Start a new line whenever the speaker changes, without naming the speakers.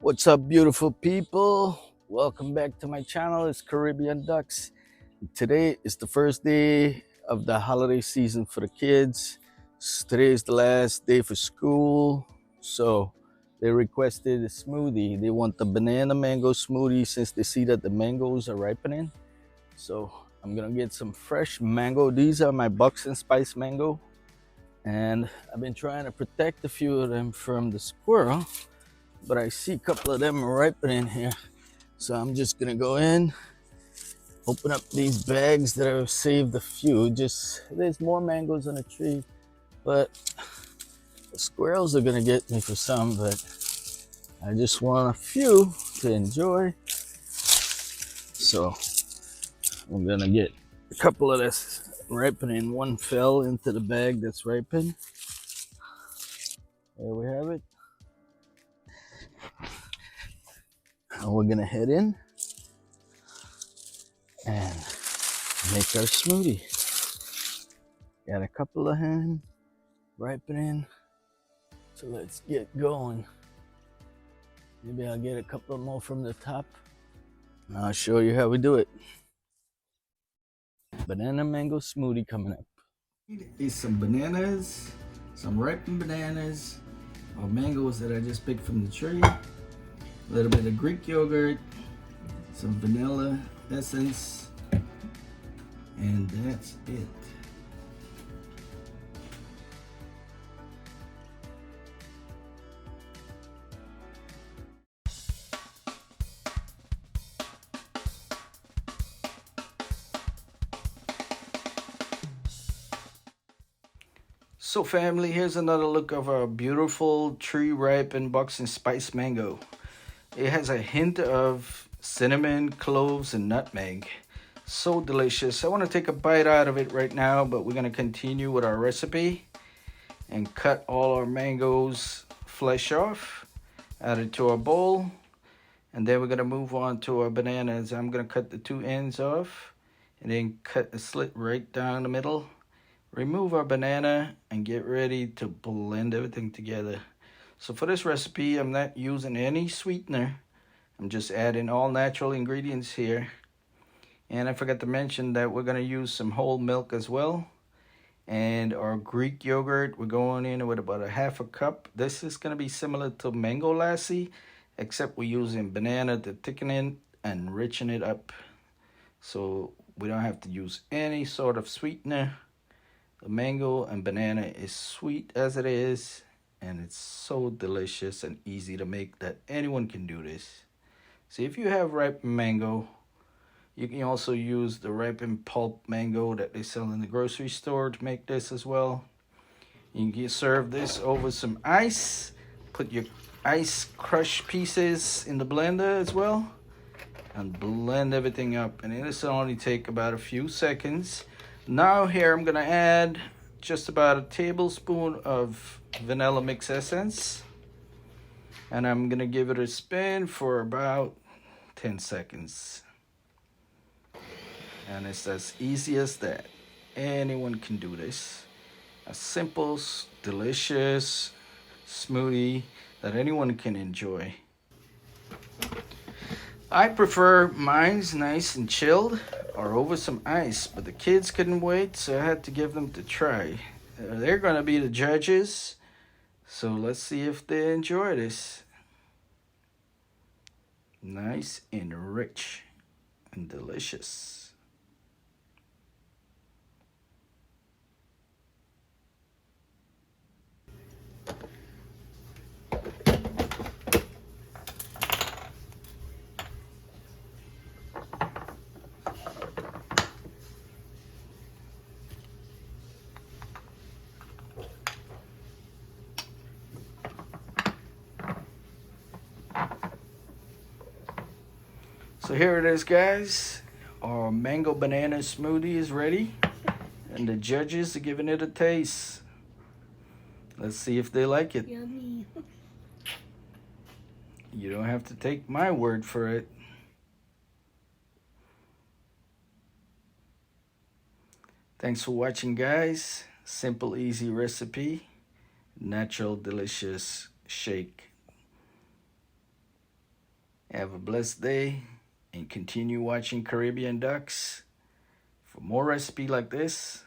What's up, beautiful people? Welcome back to my channel. It's Caribbean Ducks. Today is the first day of the holiday season for the kids. Today is the last day for school, so they requested a smoothie. They want the banana mango smoothie since they see that the mangoes are ripening. So I'm gonna get some fresh mango. These are my Bucks and Spice mango, and I've been trying to protect a few of them from the squirrel, but I see a couple of them ripening here. So I'm just gonna go in, open up these bags that I've saved a few. Just there's more mangoes on the tree, but the squirrels are gonna get me for some, but I just want a few to enjoy. So I'm gonna get a couple of this ripening. One fell into the bag that's ripened. There we have it. And we're gonna head in and make our smoothie. Got a couple of them ripening. So let's get going. Maybe I'll get a couple more from the top. And I'll show you how we do it. Banana mango smoothie coming up. Is some bananas, some ripened bananas, or mangoes that I just picked from the tree. A little bit of Greek yogurt, some vanilla essence, and that's it. So family, here's another look of our beautiful tree ripened Bucks and Spice mango. It has a hint of cinnamon, cloves, and nutmeg. So delicious. I want to take a bite out of it right now, but we're going to continue with our recipe and cut all our mangoes flesh off, add it to our bowl, and then we're going to move on to our bananas. I'm going to cut the two ends off and then cut a slit right down the middle. Remove our banana and get ready to blend everything together. So for this recipe, I'm not using any sweetener. I'm just adding all natural ingredients here. And I forgot to mention that we're going to use some whole milk as well. And our Greek yogurt, we're going in with about a half a cup. This is going to be similar to mango lassi, except we're using banana to thicken it and richen it up. So we don't have to use any sort of sweetener. The mango and banana is sweet as it is, and it's so delicious and easy to make that anyone can do this. So if you have ripe mango, you can also use the ripened pulp mango that they sell in the grocery store to make this as well. You can serve this over some ice. Put your ice crushed pieces in the blender as well, and blend everything up. And this will only take about a few seconds. Now here I'm gonna add just about a tablespoon of vanilla mix essence, and I'm gonna give it a spin for about 10 seconds. And it's as easy as that. Anyone can do this. A simple, delicious smoothie that anyone can enjoy. I prefer mine's nice and chilled or over some ice, but the kids couldn't wait, so I had to give them to try. They're gonna be the judges, so let's see if they enjoy this. Nice and rich and delicious. So here it is, guys. Our mango banana smoothie is ready, and the judges are giving it a taste. Let's see if they like it.
Yummy.
You don't have to take my word for it. Thanks for watching, guys. Simple, easy recipe. Natural, delicious shake. Have a blessed day and continue watching Caribbean Ducks for more recipe like this.